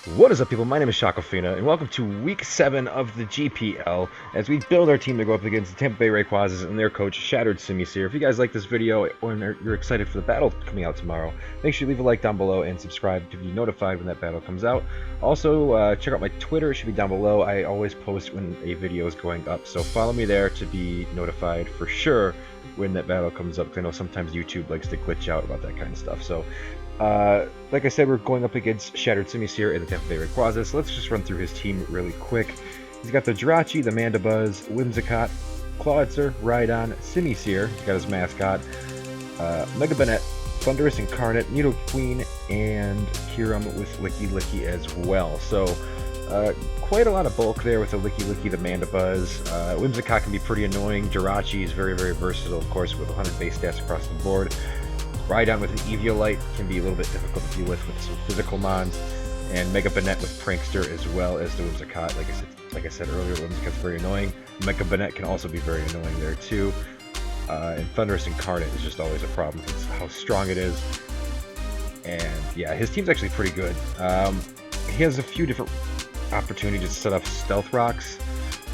What is up, people? My name is Shoquafina, and welcome to Week 7 of the GPL as we build our team to go up against the Tampa Bay Rayquazas and their coach, Shattered Simisear. If you guys like this video or you're excited for the battle coming out tomorrow, make sure you leave a like down below and subscribe to be notified when that battle comes out. Also, check out my Twitter. It should be down below. I always post when a video is going up, so follow me there to be notified for sure when that battle comes up, because I know sometimes YouTube likes to glitch out about that kind of stuff. So like I said, we're going up against Shattered Simisear in the Tampa Bay Rayquazas, so let's just run through his team really quick. He's got the Jirachi, the Mandibuzz, Whimsicott, Clawitzer, Rhydon, Simisear, he's got his mascot, Mega Banette, Thundurus Incarnate, Nidoqueen, and Huron with Licky Licky as well. So, quite a lot of bulk there with the Licky Licky, the Mandibuzz. Whimsicott can be pretty annoying. Jirachi is very, very versatile, of course, with 100 base stats across the board. Rhydon with an Eviolite can be a little bit difficult to deal with some physical mons, and Mega Banette with Prankster as well as the Whimsicott. Like I said earlier, Whimsicott's very annoying. Mega Banette can also be very annoying there too. And Thundurus Incarnate is just always a problem because how strong it is. And yeah, his team's actually pretty good. He has a few different opportunities to set up Stealth Rocks.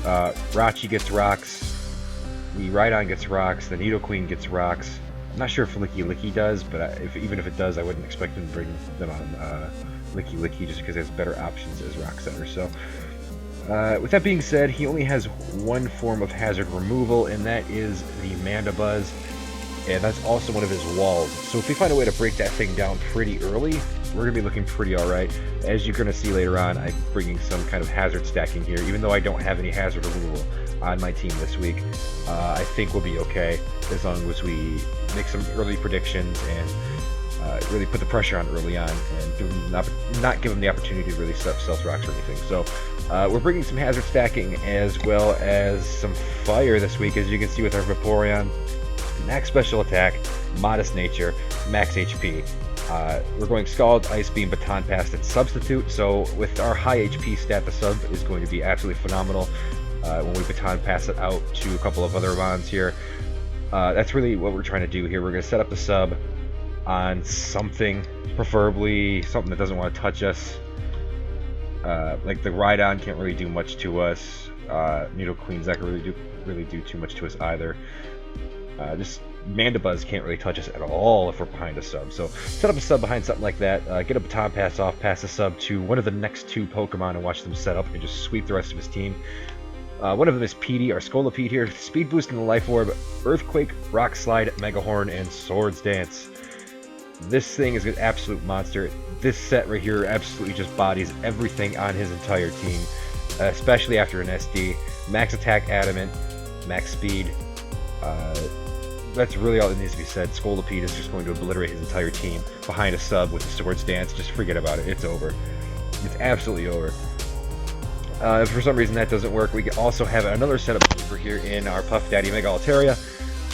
Rachi gets rocks, the Rhydon gets rocks, the Nidoqueen gets rocks. I'm not sure if Licky Licky does, but even if it does, I wouldn't expect him to bring them on Licky Licky just because he has better options as Rock Center. So, with that being said, he only has one form of hazard removal, and that is the Mandibuzz, and that's also one of his walls. So if we find a way to break that thing down pretty early, we're going to be looking pretty alright. As you're going to see later on, I'm bringing some kind of hazard stacking here, even though I don't have any hazard removal on my team this week. I think we'll be okay as long as we make some early predictions and really put the pressure on early on and not give them the opportunity to really set up Stealth Rocks or anything. So we're bringing some hazard stacking as well as some fire this week, as you can see with our Vaporeon. Max special attack, modest nature, max HP. We're going Scald, Ice Beam, Baton Pass, and Substitute. So with our high HP stat, the sub is going to be absolutely phenomenal. When we Baton Pass it out to a couple of other mons here. That's really what we're trying to do here. We're going to set up the sub on something, preferably something that doesn't want to touch us. Like the Rhydon can't really do much to us. Nidoqueen's not going to really do too much to us either. Just Mandibuzz can't really touch us at all if we're behind a sub. So set up a sub behind something like that, get a Baton Pass off, pass the sub to one of the next two Pokemon and watch them set up and just sweep the rest of his team. One of them is Petey, our Scolipede here. Speed Boost in the Life Orb, Earthquake, Rock Slide, Mega Horn, and Swords Dance. This thing is an absolute monster. This set right here absolutely just bodies everything on his entire team, especially after an SD. Max Attack Adamant, Max Speed. That's really all that needs to be said. Scolipede is just going to obliterate his entire team behind a sub with the Swords Dance. Just forget about it. It's over. It's absolutely over. If for some reason that doesn't work, we also have another setup over here in our Puff Daddy Mega Altaria.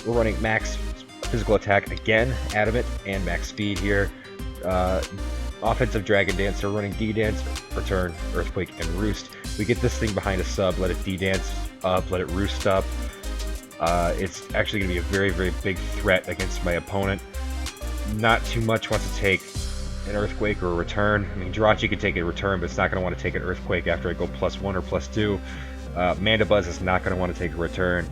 We're running max physical attack again, Adamant, and max speed here. Offensive Dragon Dance, so we're running D-Dance, Return, Earthquake, and Roost. We get this thing behind a sub, let it D-Dance up, let it Roost up. It's actually going to be a very, very big threat against my opponent. Not too much wants to take an Earthquake or a Return. I mean, Jirachi could take a Return, but it's not going to want to take an Earthquake after I go +1 or +2. Mandibuzz is not going to want to take a Return.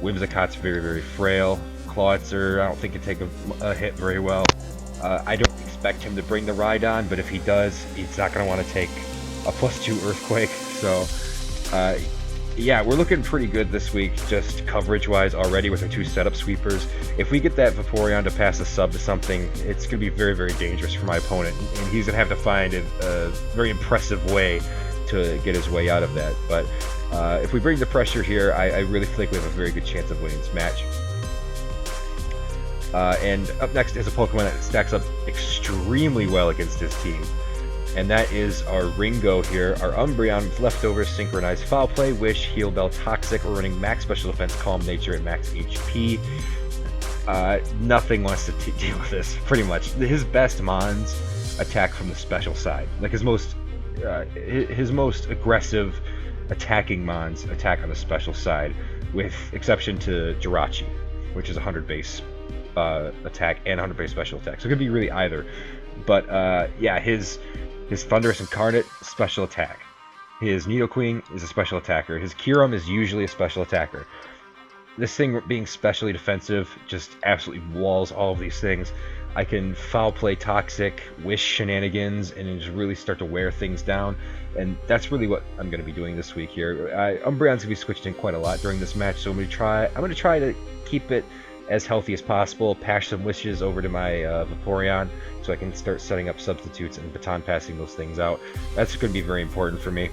Whimsicott's very, very frail. Clawitzer, I don't think can take a hit very well. I don't expect him to bring the Rhydon, but if he does, he's not going to want to take a +2 Earthquake. So, yeah, we're looking pretty good this week, just coverage-wise already with our two setup sweepers. If we get that Vaporeon to pass a sub to something, it's going to be very, very dangerous for my opponent, and he's going to have to find a very impressive way to get his way out of that. But if we bring the pressure here, I really feel like we have a very good chance of winning this match. And up next is a Pokemon that stacks up extremely well against his team. And that is our Ringo here, our Umbreon with leftovers, Synchronized Foul Play, Wish, Heal Bell, Toxic. We're running max special defense, Calm Nature, and max HP. Nothing wants to deal with this, pretty much. His best mons attack from the special side. Like his most aggressive attacking mons attack on the special side, with exception to Jirachi, which is 100 base attack and 100 base special attack. So it could be really either. But yeah, his His Thunderous Incarnate, special attack. His Nidoqueen is a special attacker. His Kyurem is usually a special attacker. This thing being specially defensive just absolutely walls all of these things. I can foul play Toxic, Wish shenanigans, and just really start to wear things down. And that's really what I'm going to be doing this week here. Umbreon's going to be switched in quite a lot during this match, so I'm going to try to keep it as healthy as possible, pass some Wishes over to my Vaporeon, so I can start setting up substitutes and baton passing those things out. That's going to be very important for me.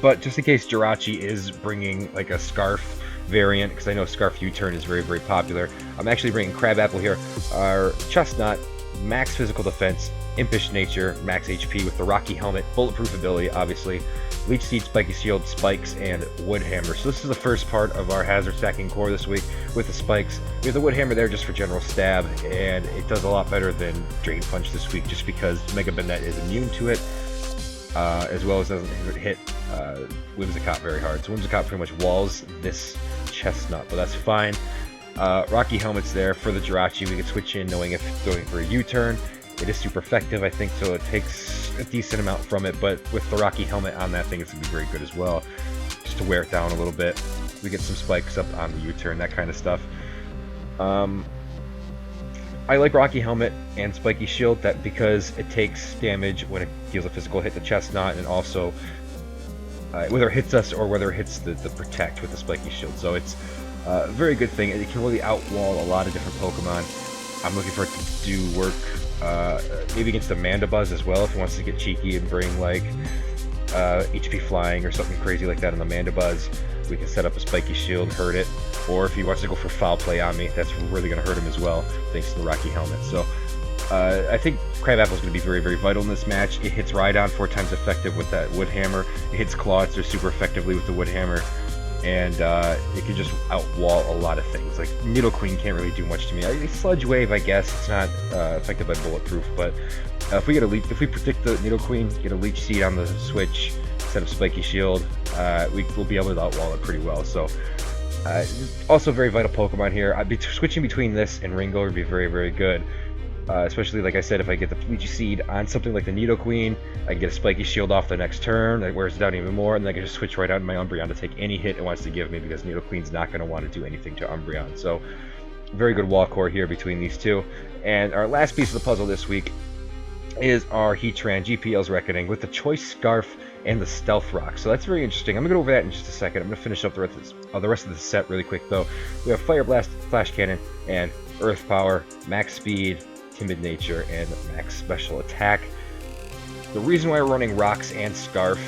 But just in case Jirachi is bringing like a Scarf variant, because I know Scarf U-turn is very, very popular, I'm actually bringing Crabapple here. Our Chestnut, max physical defense, impish nature, max HP with the Rocky Helmet, bulletproof ability, obviously, Leech Seed, Spiky Shield, Spikes, and Wood Hammer. So this is the first part of our hazard stacking core this week with the Spikes. We have the Wood Hammer there just for general stab, and it does a lot better than Drain Punch this week just because Mega Banette is immune to it, as well as doesn't hit Whimsicott very hard. So Whimsicott pretty much walls this Chestnut, but that's fine. Rocky Helmet's there for the Jirachi. We can switch in knowing if going for a U-turn. It is super effective, I think, so it takes a decent amount from it, but with the Rocky Helmet on that thing, it's going to be very good as well, just to wear it down a little bit. We get some spikes up on the U-turn, that kind of stuff. I like Rocky Helmet and Spiky Shield that because it takes damage when it deals a physical hit to Chestnut, and also whether it hits us or whether it hits the Protect with the Spiky Shield. So it's a very good thing. It can really outwall a lot of different Pokemon. I'm looking for it to do work maybe against the Mandibuzz as well, if he wants to get cheeky and bring like HP Flying or something crazy like that on the Mandibuzz. We can set up a Spiky Shield and hurt it, or if he wants to go for Foul Play on me, that's really going to hurt him as well, thanks to the Rocky Helmet. So I think Crabapple is going to be very, very vital in this match. It hits Rhydon 4 times effective with that Wood Hammer. It hits Clawitzer super effectively with the Wood Hammer, and it can just outwall a lot of things. Like Nidoqueen can't really do much to me. Sludge Wave, I guess, it's not affected by Bulletproof, but if we predict the Nidoqueen, get a Leech Seed on the switch, set up Spiky Shield, we'll be able to outwall it pretty well. So also very vital Pokemon here. Switching between this and Ringo would be very, very good. Especially, like I said, if I get the Leech Seed on something like the Nidoqueen, I can get a Spiky Shield off the next turn, that wears it down even more, and then I can just switch right out in my Umbreon to take any hit it wants to give me, because Nidoqueen's not going to want to do anything to Umbreon. So, very good wall core here between these two. And our last piece of the puzzle this week is our Heatran GPL's Reckoning with the Choice Scarf and the Stealth Rock. So that's very interesting. I'm going to go over that in just a second. I'm going to finish up the rest of the set really quick, though. We have Fire Blast, Flash Cannon, and Earth Power, Max Speed, Timid Nature, and Max Special Attack. The reason why we're running Rocks and Scarf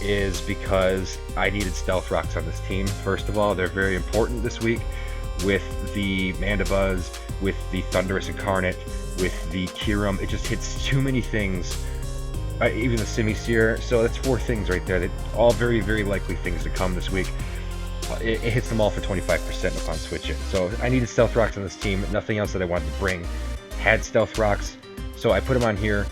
is because I needed Stealth Rocks on this team. First of all, they're very important this week with the Mandibuzz, with the Thunderous Incarnate, with the Kyurem. It just hits too many things, even the Simisear. So that's 4 things right there, that all very, very likely things to come this week. It hits them all for 25% upon switching. So I needed Stealth Rocks on this team. Nothing else that I wanted to bring had Stealth Rocks, so I put him on here,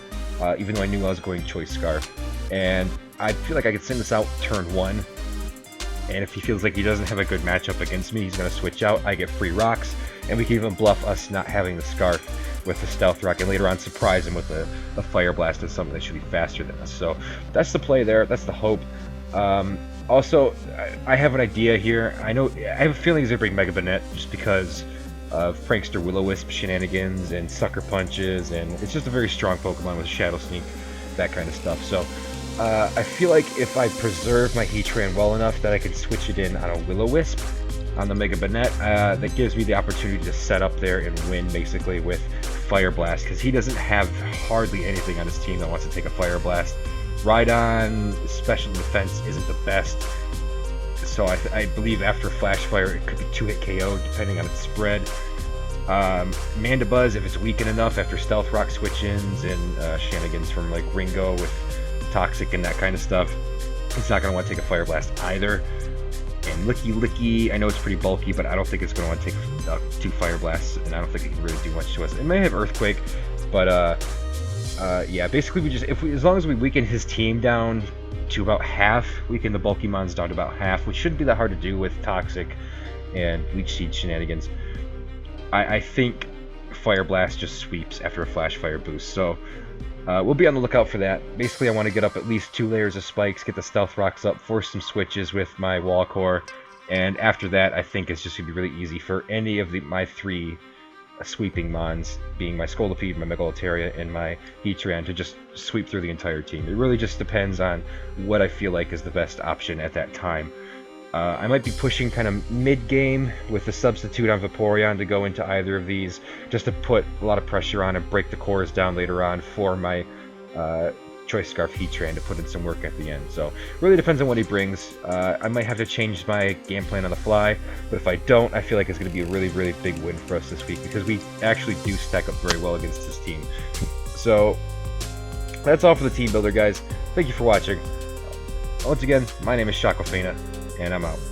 even though I knew I was going Choice Scarf. And I feel like I could send this out turn 1, and if he feels like he doesn't have a good matchup against me, he's going to switch out. I get free rocks, and we can even bluff us not having the Scarf with the Stealth Rock, and later on surprise him with a Fire Blast and something that should be faster than us. So that's the play there, that's the hope. Also, I have an idea here. I have a feeling he's going to bring Mega Banette just because of Prankster Will-O-Wisp shenanigans and Sucker Punches, and it's just a very strong Pokemon with Shadow Sneak, that kind of stuff. So I feel like if I preserve my Heatran well enough that I can switch it in on a Will-O-Wisp on the Mega Banette, that gives me the opportunity to set up there and win basically with Fire Blast, because he doesn't have hardly anything on his team that wants to take a Fire Blast. Rhydon special defense isn't the best, so I believe after Flash Fire it could be 2-hit KO depending on its spread. Mandibuzz, if it's weakened enough after Stealth Rock switch-ins and shenanigans from like Ringo with Toxic and that kind of stuff, it's not going to want to take a Fire Blast either. And Licky, I know it's pretty bulky, but I don't think it's going to want to take 2 Fire Blasts, and I don't think it can really do much to us. It may have Earthquake, but yeah, basically as long as we weaken his team down to about half, weaken the bulky mons down to about half, which shouldn't be that hard to do with Toxic and Leech Seed shenanigans. I think Fire Blast just sweeps after a Flash Fire boost. So We'll be on the lookout for that. Basically, I want to get up at least 2 layers of spikes, get the stealth rocks up, force some switches with my wall core, and after that, I think it's just going to be really easy for any of my 3 sweeping mons, being my Scolipede, my Megalitaria, and my Heatran, to just sweep through the entire team. It really just depends on what I feel like is the best option at that time. I might be pushing kind of mid-game with the substitute on Vaporeon to go into either of these, just to put a lot of pressure on and break the cores down later on for my Choice Scarf Heatran to put in some work at the end. So really depends on what he brings. I might have to change my game plan on the fly, but if I don't, I feel like it's going to be a really, really big win for us this week, because we actually do stack up very well against this team. So that's all for the team builder, guys. Thank you for watching. Once again, my name is Shoquafina, and I'm out.